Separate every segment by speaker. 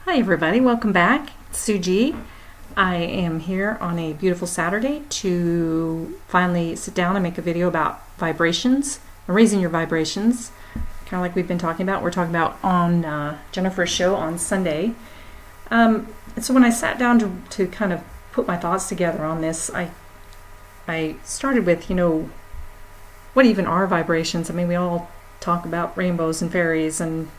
Speaker 1: Hi everybody, welcome back. It's Suji. I am here on a beautiful Saturday to finally sit down and make a video about vibrations, raising your vibrations, kind of like we've been talking about. We're talking about on Jennifer's show on Sunday. And so when I sat down to kind of put my thoughts together on this, I started with, what even are vibrations? I mean, we all talk about rainbows and fairies and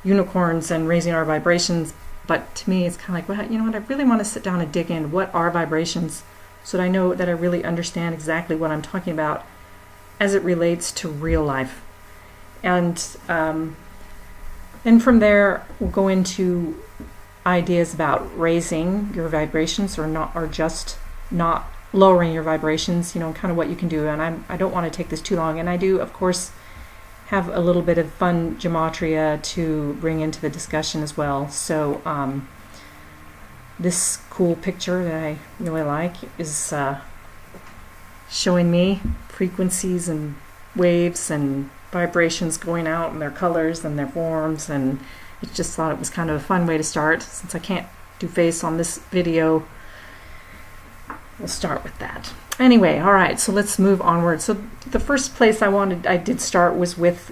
Speaker 1: unicorns and raising our vibrations, but to me it's kind of like, well, you know what, I really want to sit down and dig in. What are vibrations, so that I know that I really understand exactly what I'm talking about as it relates to real life. And from there we'll go into ideas about raising your vibrations or just not lowering your vibrations, kind of what you can do. And I don't want to take this too long, and I do of course have a little bit of fun gematria to bring into the discussion as well. So this cool picture that I really like is showing me frequencies and waves and vibrations going out and their colors and their forms, and I just thought it was kind of a fun way to start. Since I can't do face on this video, we'll start with that. Anyway, all right, so let's move onward. So the first place I did start was with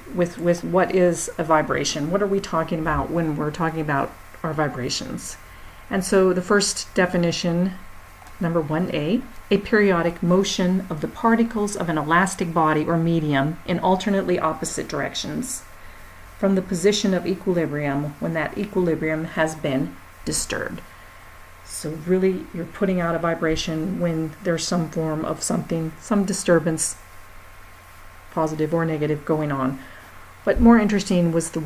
Speaker 1: what is a vibration? What are we talking about when we're talking about our vibrations? And so the first definition, number 1A, a periodic motion of the particles of an elastic body or medium in alternately opposite directions from the position of equilibrium when that equilibrium has been disturbed. So really, you're putting out a vibration when there's some form of something, some disturbance, positive or negative, going on. But more interesting was the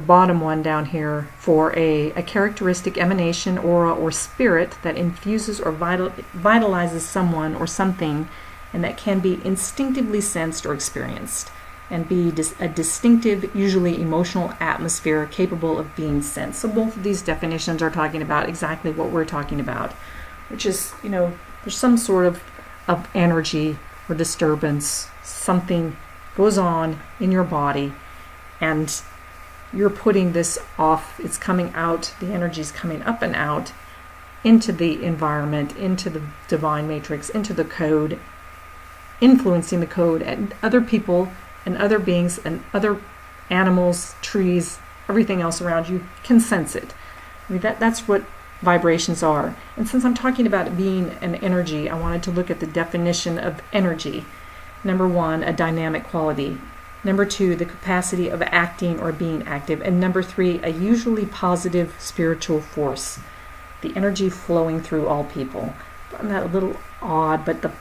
Speaker 1: bottom one down here, for a characteristic emanation, aura, or spirit that infuses or vitalizes someone or something, and that can be instinctively sensed or experienced, and be a distinctive, usually emotional atmosphere capable of being sensed. So both of these definitions are talking about exactly what we're talking about, which is, there's some sort of energy or disturbance, something goes on in your body, and you're putting this off, it's coming out, the energy is coming up and out into the environment, into the divine matrix, into the code, influencing the code, and other people and other beings and other animals, trees, everything else around you can sense it. I mean, that's what vibrations are. And since I'm talking about it being an energy, I wanted to look at the definition of energy. Number 1, a dynamic quality. Number 2, the capacity of acting or being active. And number 3, a usually positive spiritual force. The energy flowing through all people. I found that a little odd, but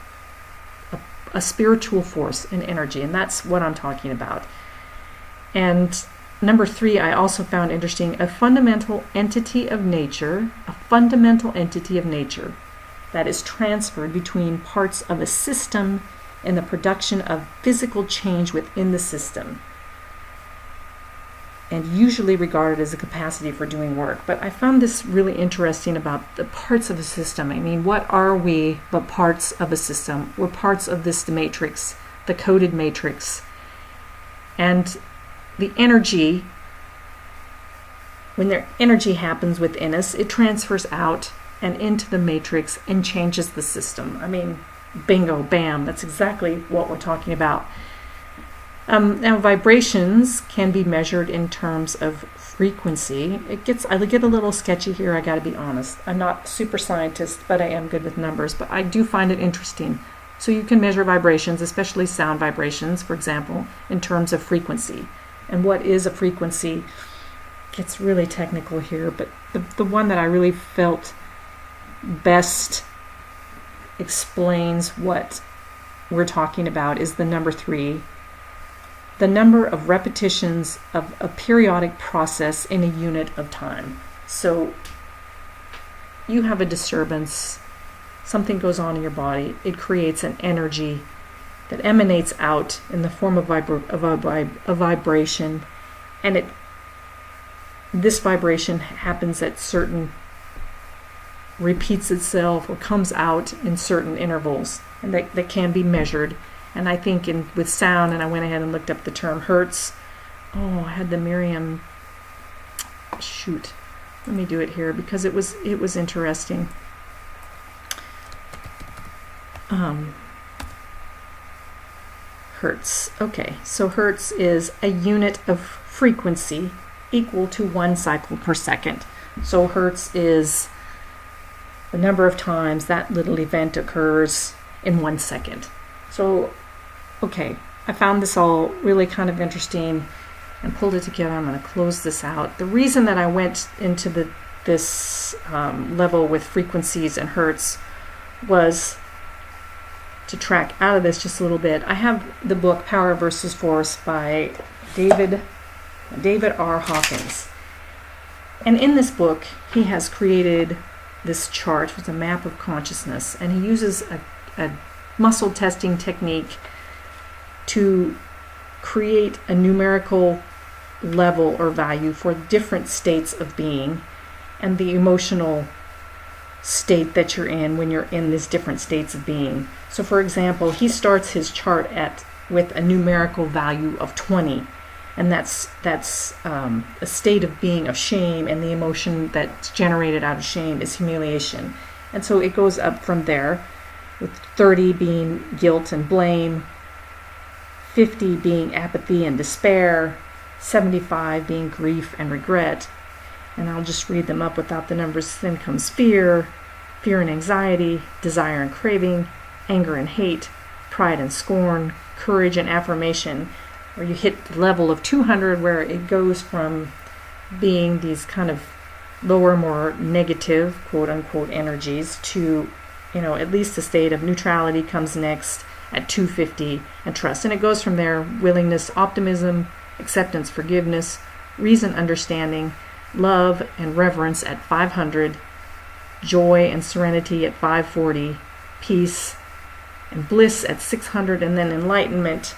Speaker 1: a spiritual force and energy, and that's what I'm talking about. And number 3, I also found interesting, a fundamental entity of nature that is transferred between parts of a system in the production of physical change within the system, and usually regarded as a capacity for doing work. But I found this really interesting about the parts of a system. I mean, what are we but parts of a system? We're parts of this matrix, the coded matrix. And the energy, when their energy happens within us, it transfers out and into the matrix and changes the system. I mean, bingo, bam, that's exactly what we're talking about. Now, vibrations can be measured in terms of frequency. I get a little sketchy here, I gotta be honest. I'm not a super scientist, but I am good with numbers, but I do find it interesting. So you can measure vibrations, especially sound vibrations, for example, in terms of frequency. And what is a frequency? Gets really technical here, but the one that I really felt best explains what we're talking about is the number 3. The number of repetitions of a periodic process in a unit of time. So you have a disturbance, something goes on in your body, it creates an energy that emanates out in the form of a vibration, and this vibration happens at certain, repeats itself or comes out in certain intervals, and that can be measured. And I think with sound, and I went ahead and looked up the term hertz. Oh, I had the Merriam, Let me do it here because it was interesting. Hertz. Okay, so hertz is a unit of frequency equal to 1 cycle per second. So hertz is the number of times that little event occurs in 1 second. So, okay, I found this all really kind of interesting and pulled it together. I'm going to close this out. The reason that I went into this level with frequencies and hertz was to track out of this just a little bit. I have the book Power versus Force by David R. Hawkins. And in this book, he has created this chart with a map of consciousness, and he uses a muscle testing technique to create a numerical level or value for different states of being and the emotional state that you're in when you're in these different states of being. So for example, he starts his chart with a numerical value of 20, and that's a state of being of shame, and the emotion that's generated out of shame is humiliation. And so it goes up from there, with 30 being guilt and blame, 50 being apathy and despair, 75 being grief and regret. And I'll just read them up without the numbers. Then comes fear, fear and anxiety, desire and craving, anger and hate, pride and scorn, courage and affirmation, where you hit the level of 200, where it goes from being these kind of lower, more negative, quote-unquote, energies to, at least a state of neutrality comes next at 250, and trust. And it goes from there: willingness, optimism, acceptance, forgiveness, reason, understanding, love and reverence at 500, joy and serenity at 540, peace and bliss at 600, and then enlightenment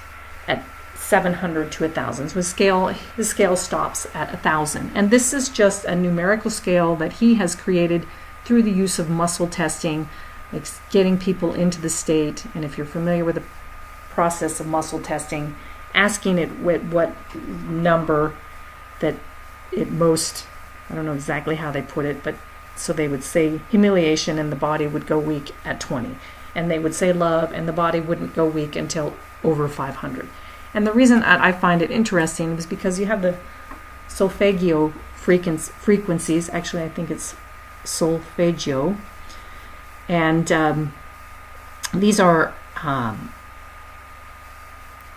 Speaker 1: at 700 to 1,000. So the scale stops at 1,000. And this is just a numerical scale that he has created through the use of muscle testing, like getting people into the state. And if you're familiar with the process of muscle testing, asking it what number that it most, I don't know exactly how they put it, but so they would say humiliation and the body would go weak at 20. And they would say love and the body wouldn't go weak until over 500. And the reason I find it interesting is because you have the Solfege frequencies. Actually, I think it's Solfege. And these are a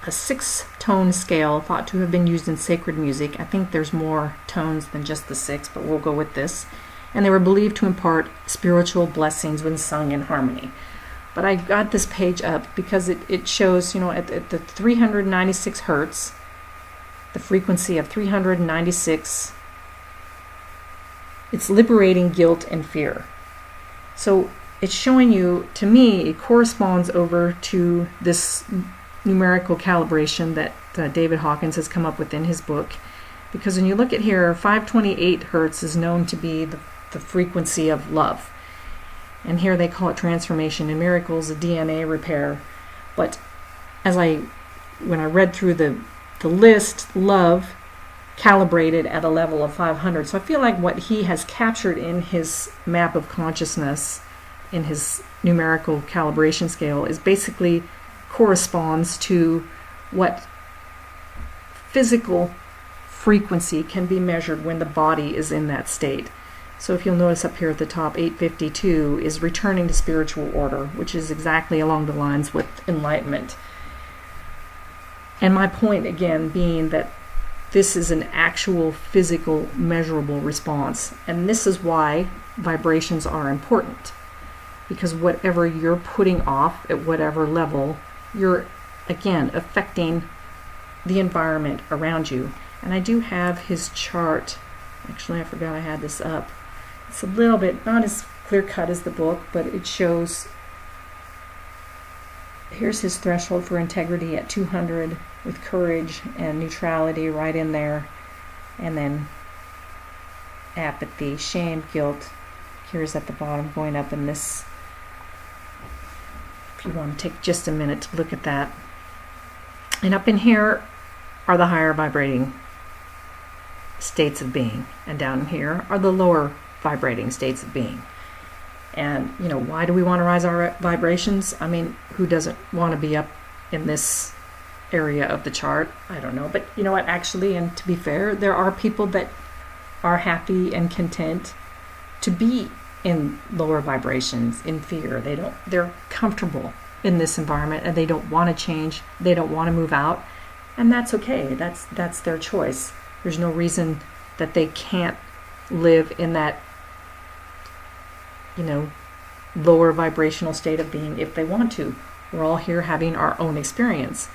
Speaker 1: 6-tone scale thought to have been used in sacred music. I think there's more tones than just the 6, but we'll go with this. And they were believed to impart spiritual blessings when sung in harmony. But I got this page up because it shows, at the 396 hertz, the frequency of 396, it's liberating guilt and fear. So it's showing you, to me, it corresponds over to this numerical calibration that David Hawkins has come up with in his book. Because when you look at here, 528 hertz is known to be the frequency of love. And here they call it transformation and miracles, a DNA repair. But when I read through the list, love calibrated at a level of 500. So I feel like what he has captured in his map of consciousness, in his numerical calibration scale, is basically corresponds to what physical frequency can be measured when the body is in that state. So if you'll notice up here at the top, 852 is returning to spiritual order, which is exactly along the lines with enlightenment. And my point again being that this is an actual physical measurable response. And this is why vibrations are important. Because whatever you're putting off at whatever level, you're again affecting the environment around you. And I do have his chart. Actually, I forgot I had this up. It's a little bit not as clear cut as the book, but it shows, here's his threshold for integrity at 200 with courage and neutrality right in there, and then apathy, shame, guilt. Here's at the bottom going up in this. If you want to take just a minute to look at that. And up in here are the higher vibrating states of being, and down here are the lower vibrating states of being. And, you know, why do we want to rise our vibrations? I mean, who doesn't want to be up in this area of the chart? I don't know. But you know what, actually, and to be fair, there are people that are happy and content to be in lower vibrations, in fear. They're comfortable in this environment and they don't want to change. They don't want to move out. And that's okay. That's their choice. There's no reason that they can't live in that, you know, lower vibrational state of being if they want to. We're all here having our own experience.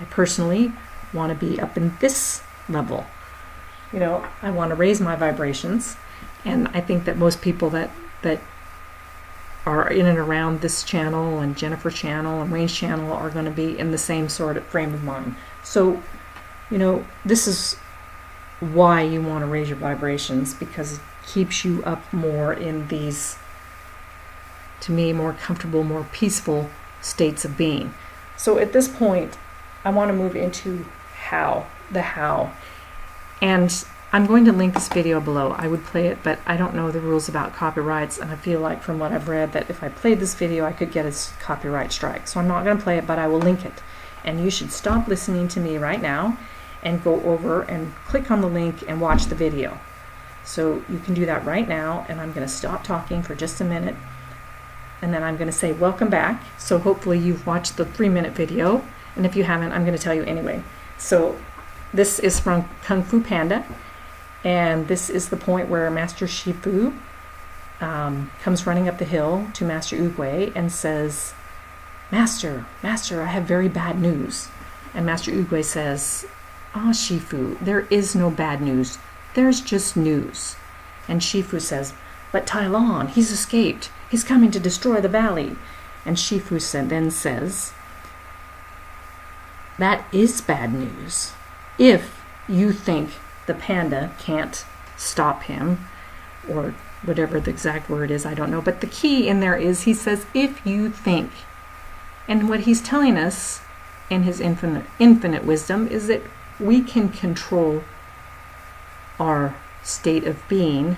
Speaker 1: I personally want to be up in this level. You know, I want to raise my vibrations, and I think that most people that are in and around this channel and Jennifer channel and Wayne's channel are going to be in the same sort of frame of mind. So, you know, this is why you want to raise your vibrations, because it keeps you up more in these, to me, more comfortable, more peaceful states of being. So at this point, I want to move into the how. And I'm going to link this video below. I would play it, but I don't know the rules about copyrights, and I feel like from what I've read that if I played this video, I could get a copyright strike. So I'm not going to play it, but I will link it. And you should stop listening to me right now and go over and click on the link and watch the video. So you can do that right now, and I'm going to stop talking for just a minute, and then I'm going to say welcome back. So hopefully you've watched the 3-minute video, and if you haven't, I'm going to tell you anyway. So this is from Kung Fu Panda, and this is the point where Master Shifu comes running up the hill to Master Oogway and says, Master, I have very bad news. And Master Oogway says, Ah, Shifu, there is no bad news. There's just news. And Shifu says, but Tai Lon, he's escaped. He's coming to destroy the valley. And Shifu then says, that is bad news. If you think the panda can't stop him, or whatever the exact word is, I don't know. But the key in there is he says, if you think. And what he's telling us in his infinite wisdom is that we can control our state of being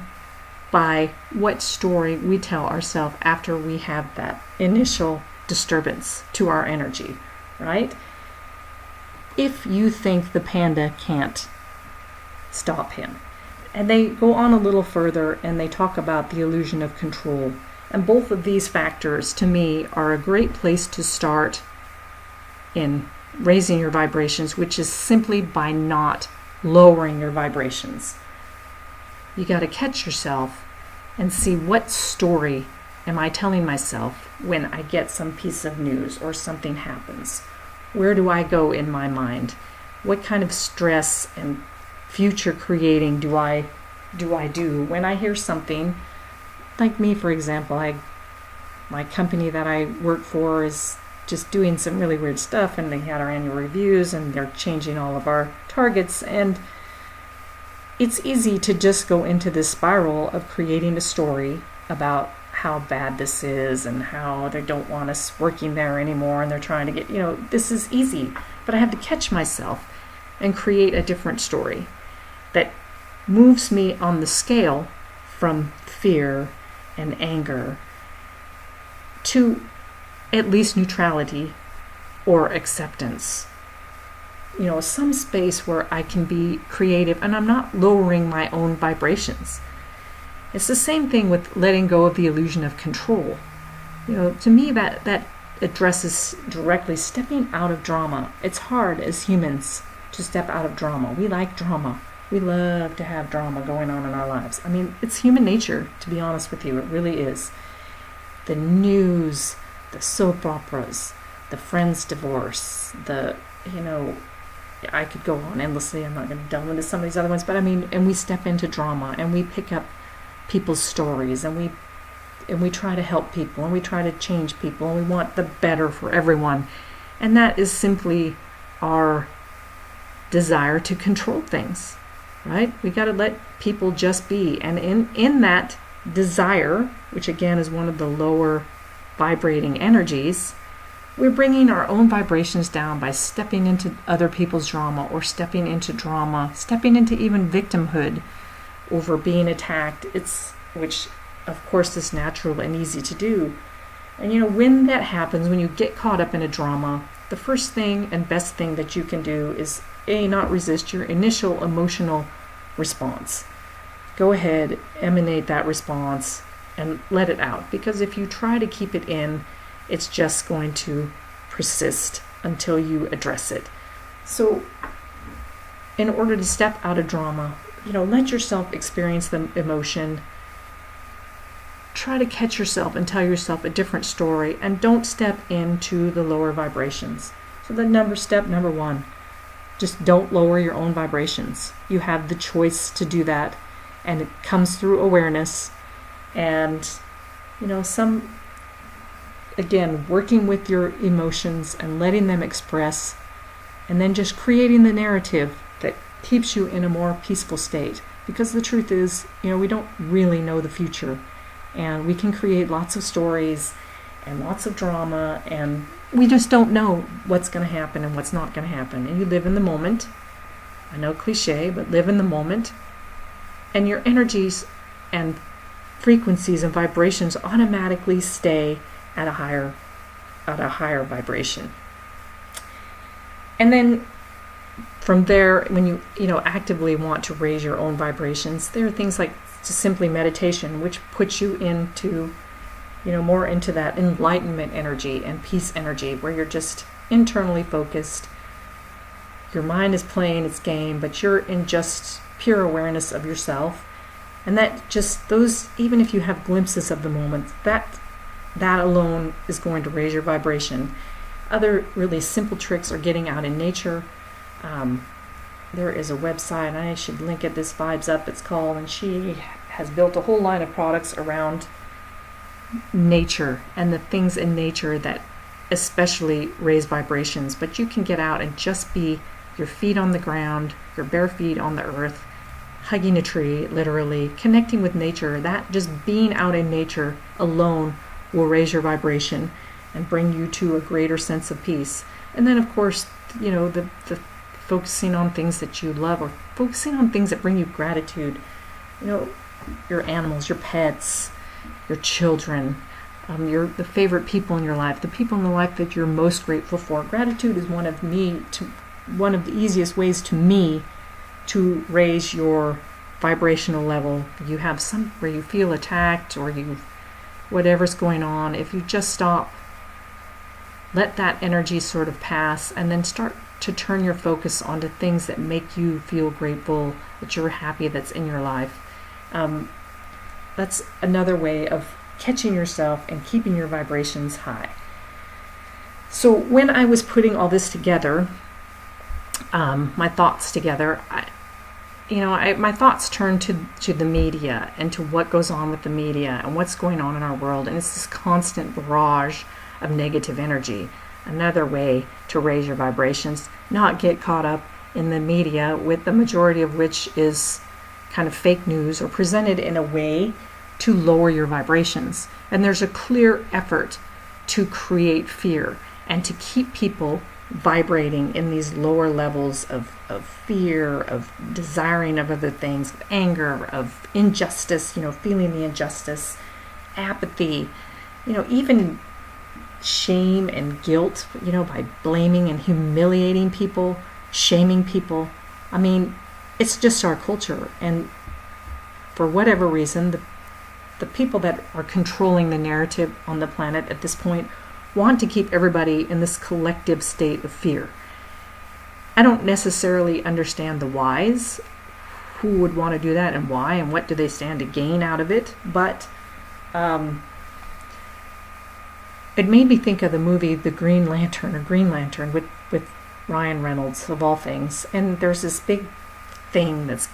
Speaker 1: by what story we tell ourselves after we have that initial disturbance to our energy, right? If you think the panda can't stop him. And they go on a little further and they talk about the illusion of control. And both of these factors, to me, are a great place to start in raising your vibrations, which is simply by not lowering your vibrations. You got to catch yourself and see, what story am I telling myself when I get some piece of news or something happens? Where do I go in my mind? What kind of stress and future creating do I do when I hear something? Like me, for example, my company that I work for is just doing some really weird stuff, and they had our annual reviews and they're changing all of our targets, and it's easy to just go into this spiral of creating a story about how bad this is and how they don't want us working there anymore and they're trying to get, this is easy. But I have to catch myself and create a different story that moves me on the scale from fear and anger to at least neutrality or acceptance. Some space where I can be creative and I'm not lowering my own vibrations. It's the same thing with letting go of the illusion of control. To me, that addresses directly stepping out of drama. It's hard as humans to step out of drama. We like drama. We love to have drama going on in our lives. I mean, it's human nature, to be honest with you. It really is. The news, the soap operas, the friend's divorce, I could go on endlessly. I'm not going to delve into some of these other ones, but and we step into drama and we pick up people's stories and we try to help people and we try to change people and we want the better for everyone. And that is simply our desire to control things, right? We got to let people just be. And in that desire, which again is one of the lower vibrating energies, We're bringing our own vibrations down by stepping into other people's drama, or stepping into drama, stepping into even victimhood over being attacked. Which of course is natural and easy to do. And when that happens, when you get caught up in a drama, the first thing and best thing that you can do is not resist your initial emotional response. Go ahead, emanate that response and let it out, because if you try to keep it in, it's just going to persist until you address it. So in order to step out of drama, let yourself experience the emotion. Try to catch yourself and tell yourself a different story, and don't step into the lower vibrations. So step number 1, just don't lower your own vibrations. You have the choice to do that, and it comes through awareness and working with your emotions and letting them express, and then just creating the narrative that keeps you in a more peaceful state. Because the truth is, we don't really know the future, and we can create lots of stories and lots of drama, and we just don't know what's going to happen and what's not going to happen. And you live in the moment. I know, cliche, but live in the moment, and your energies and frequencies and vibrations automatically stay at a higher vibration. And then from there, when you actively want to raise your own vibrations, there are things like just simply meditation, which puts you into more into that enlightenment energy and peace energy, where you're just internally focused. Your mind is playing its game, but you're in just pure awareness of yourself. And that just even if you have glimpses of the moment, that alone is going to raise your vibration. Other really simple tricks are getting out in nature. There is a website, I should link it, This Vibes Up it's called, and she has built a whole line of products around nature and the things in nature that especially raise vibrations. But you can get out and just be your feet on the ground, your bare feet on the earth, hugging a tree, literally, connecting with nature. That just being out in nature alone will raise your vibration and bring you to a greater sense of peace. And then, of course, the focusing on things that you love, or focusing on things that bring you gratitude. Your animals, your pets, your children, the favorite people in your life, the people in the life that you're most grateful for. Gratitude is one of the easiest ways to me to raise your vibrational level. You have where you feel attacked, or whatever's going on, if you just stop, let that energy sort of pass, and then start to turn your focus onto things that make you feel grateful, that you're happy, that's in your life. That's another way of catching yourself and keeping your vibrations high. So when I was putting all this together, my thoughts together, my thoughts turn to the media and to what goes on with the media and what's going on in our world. And it's this constant barrage of negative energy. Another way to raise your vibrations, not get caught up in the media, with the majority of which is kind of fake news or presented in a way to lower your vibrations. And there's a clear effort to create fear and to keep people vibrating in these lower levels of fear, of desiring of other things, of anger, of injustice, feeling the injustice, apathy, even shame and guilt, by blaming and humiliating people, shaming people. I mean, it's just our culture. And for whatever reason, the people that are controlling the narrative on the planet at this point want to keep everybody in this collective state of fear. I don't necessarily understand the whys, who would want to do that and why, and what do they stand to gain out of it, but it made me think of the movie The Green Lantern with Ryan Reynolds, of all things. And there's this big thing that's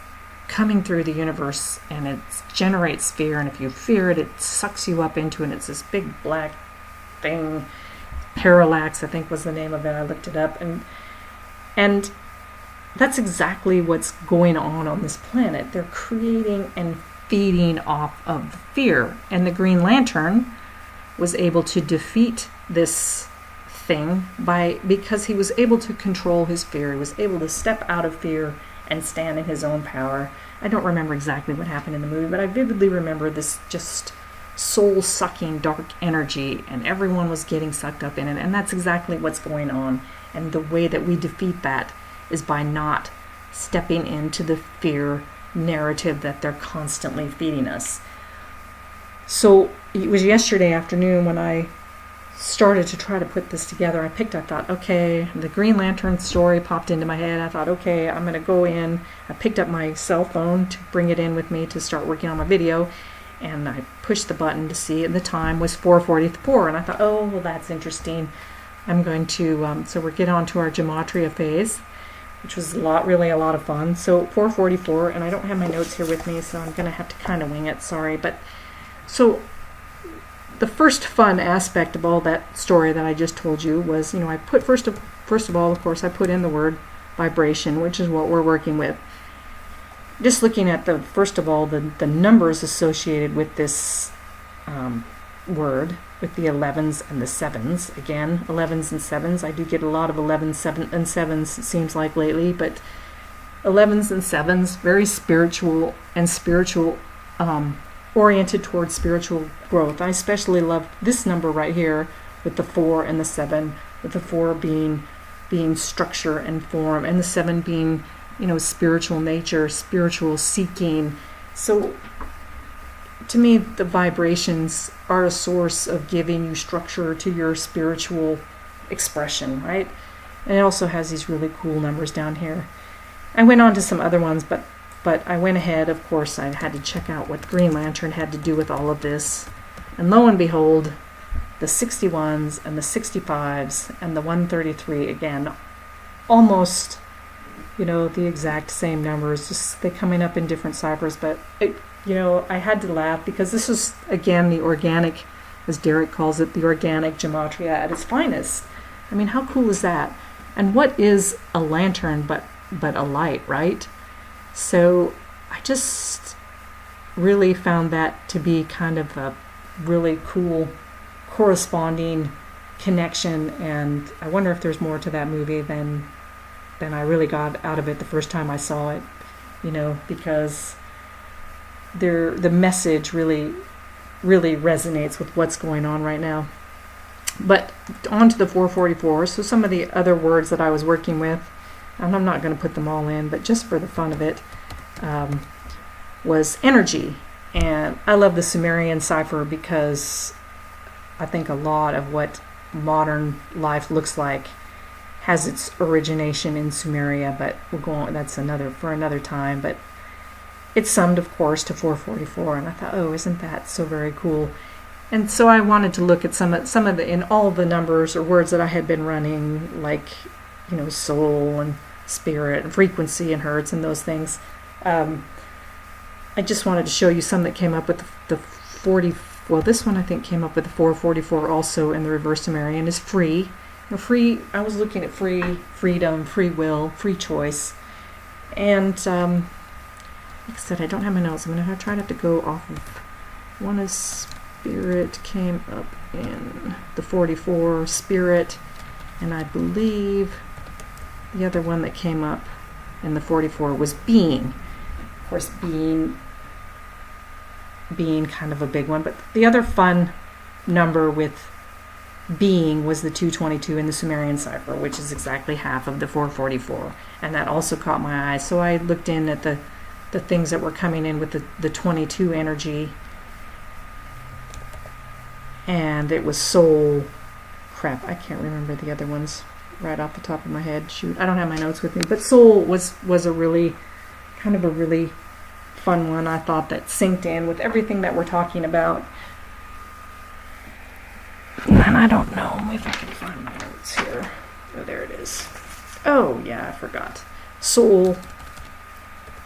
Speaker 1: coming through the universe, and it generates fear, and if you fear it, it sucks you up into it, and it's this big black thing. Parallax, I think, was the name of it. I looked it up, and that's exactly what's going on this planet. They're creating and feeding off of fear, and the Green Lantern was able to defeat this thing because he was able to control his fear. He was able to step out of fear and stand in his own power. I don't remember exactly what happened in the movie, but I vividly remember this just soul-sucking dark energy, and everyone was getting sucked up in it, and that's exactly what's going on. And the way that we defeat that is by not stepping into the fear narrative that they're constantly feeding us. So it was yesterday afternoon when I started to try to put this together. I thought, okay, the Green Lantern story popped into my head. I thought, okay, I'm going to go in. I picked up my cell phone to bring it in with me to start working on my video, and I pushed the button to see, and the time was 4:44, and I thought, oh, well, that's interesting. I'm going to, so we're getting on to our Gematria phase, which was really a lot of fun. So 4:44, and I don't have my notes here with me, so I'm going to have to kind of wing it, sorry. But so the first fun aspect of all that story that I just told you was, I put first of all, of course, I put in the word vibration, which is what we're working with. Just looking at first of all, the numbers associated with this word, with the 11s and the 7s. Again, 11s and 7s. I do get a lot of 11s, 7 and 7s, it seems like lately, but 11s and 7s, very spiritual and oriented towards spiritual growth. I especially love this number right here with the 4 and the 7, with the 4 being structure and form, and the 7 being, spiritual nature, spiritual seeking. So to me, the vibrations are a source of giving you structure to your spiritual expression, right? And it also has these really cool numbers down here. I went on to some other ones, but I went ahead, of course, I had to check out what Green Lantern had to do with all of this. And lo and behold, the 61s and the 65s and the 133, again, almost, the exact same numbers, just they coming up in different ciphers. But, I had to laugh because this is, again, the organic, as Derek calls it, the organic Gematria at its finest. I mean, how cool is that? And what is a lantern but a light, right? So I just really found that to be kind of a really cool corresponding connection, and I wonder if there's more to that movie than I really got out of it the first time I saw it, because the message really resonates with what's going on right now. But on to the 444, so some of the other words that I was working with, and I'm not going to put them all in, but just for the fun of it, was energy. And I love the Sumerian cipher because I think a lot of what modern life looks like has its origination in Sumeria, but we'll go on, that's for another time. But it summed, of course, to 444, and I thought, oh, isn't that so very cool? And so I wanted to look at some of the, in all the numbers or words that I had been running, like, soul and spirit and frequency and hertz and those things. I just wanted to show you some that came up with the 40. Well, this one I think came up with the 444 also in the reverse Sumerian is free. Free. I was looking at freedom, free will, free choice, and like I said, I don't have my notes. I'm going to try not to go off of. One is spirit came up in the 44 spirit, and I believe the other one that came up in the 44 was being. Of course, being kind of a big one, but the other fun number with being was the 222 in the Sumerian cipher, which is exactly half of the 444, and that also caught my eye. So I looked in at the things that were coming in with the 22 energy, and it was soul. Crap, I can't remember the other ones right off the top of my head. Shoot, I don't have my notes with me, but soul was a really kind of a really fun one. I thought that synced in with everything that we're talking about. And I don't know if I can find my notes here. Oh, there it is. Oh, yeah, I forgot. Soul.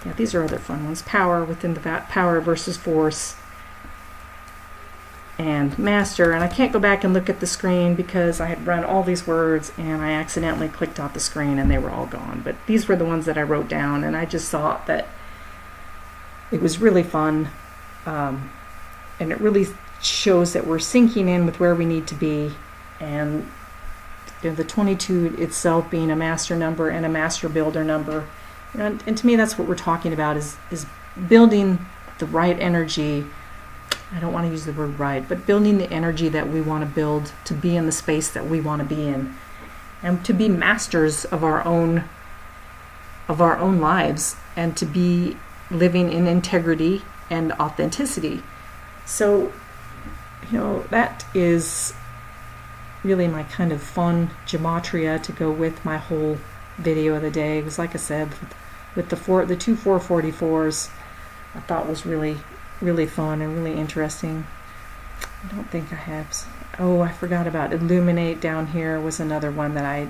Speaker 1: Yeah, these are other fun ones. Power within the power versus force. And master. And I can't go back and look at the screen because I had run all these words and I accidentally clicked off the screen and they were all gone. But these were the ones that I wrote down, and I just thought that it was really fun. And it really shows that we're sinking in with where we need to be, and the 22 itself being a master number and a master builder number. And to me, that's what we're talking about, is building the right energy. I don't want to use the word right, but building the energy that we want to build to be in the space that we want to be in, and to be masters of our own lives, and to be living in integrity and authenticity. So, that is really my kind of fun gematria to go with my whole video of the day. It was, like I said, with the two 444s, I thought was really, really fun and really interesting. I don't think I have. Oh, I forgot about Illuminate down here was another one that I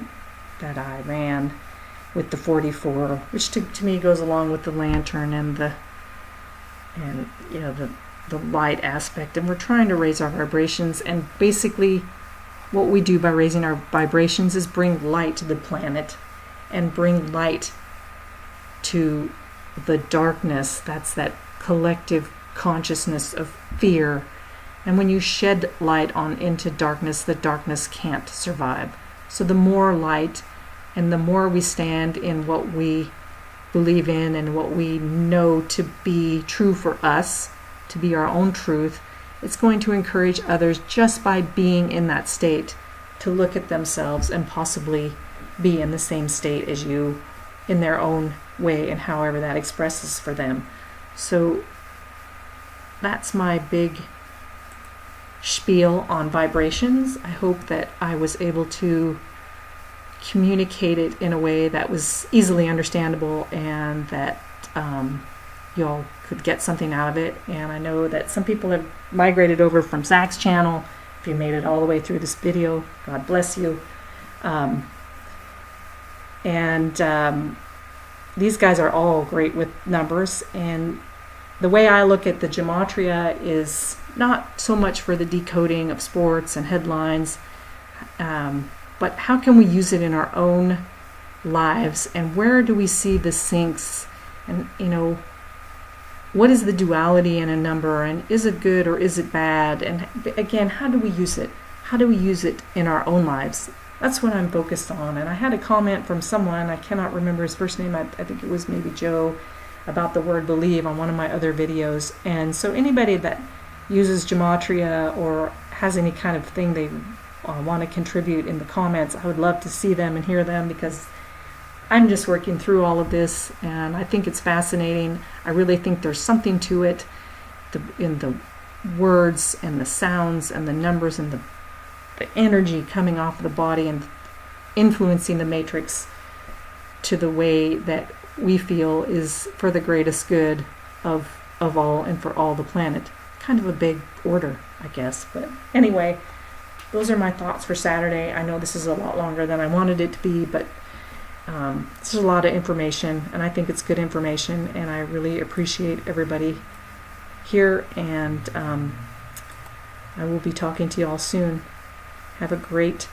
Speaker 1: ran with the 44, which to me goes along with the lantern and the light aspect. And we're trying to raise our vibrations, and basically what we do by raising our vibrations is bring light to the planet and bring light to the darkness. That's that collective consciousness of fear. And when you shed light into darkness, the darkness can't survive. So the more light and the more we stand in what we believe in and what we know to be true for us, to be our own truth, it's going to encourage others, just by being in that state, to look at themselves and possibly be in the same state as you in their own way, and however that expresses for them. So that's my big spiel on vibrations. I hope that I was able to communicate it in a way that was easily understandable, and that y'all could get something out of it. And I know that some people have migrated over from Zach's channel. If you made it all the way through this video, God bless you. These guys are all great with numbers, and the way I look at the gematria is not so much for the decoding of sports and headlines, but how can we use it in our own lives, and where do we see the sinks, and what is the duality in a number, and is it good or is it bad, and again, how do we use it? How do we use it in our own lives? That's what I'm focused on. And I had a comment from someone, I cannot remember his first name, I think it was maybe Joe, about the word believe on one of my other videos. And so anybody that uses gematria or has any kind of thing they want to contribute in the comments, I would love to see them and hear them, because I'm just working through all of this, and I think it's fascinating. I really think there's something to it, in the words and the sounds and the numbers and the energy coming off of the body and influencing the matrix to the way that we feel is for the greatest good of all and for all the planet. Kind of a big order, I guess. But anyway, those are my thoughts for Saturday. I know this is a lot longer than I wanted it to be, but this is a lot of information, and I think it's good information, and I really appreciate everybody here, and I will be talking to you all soon. Have a great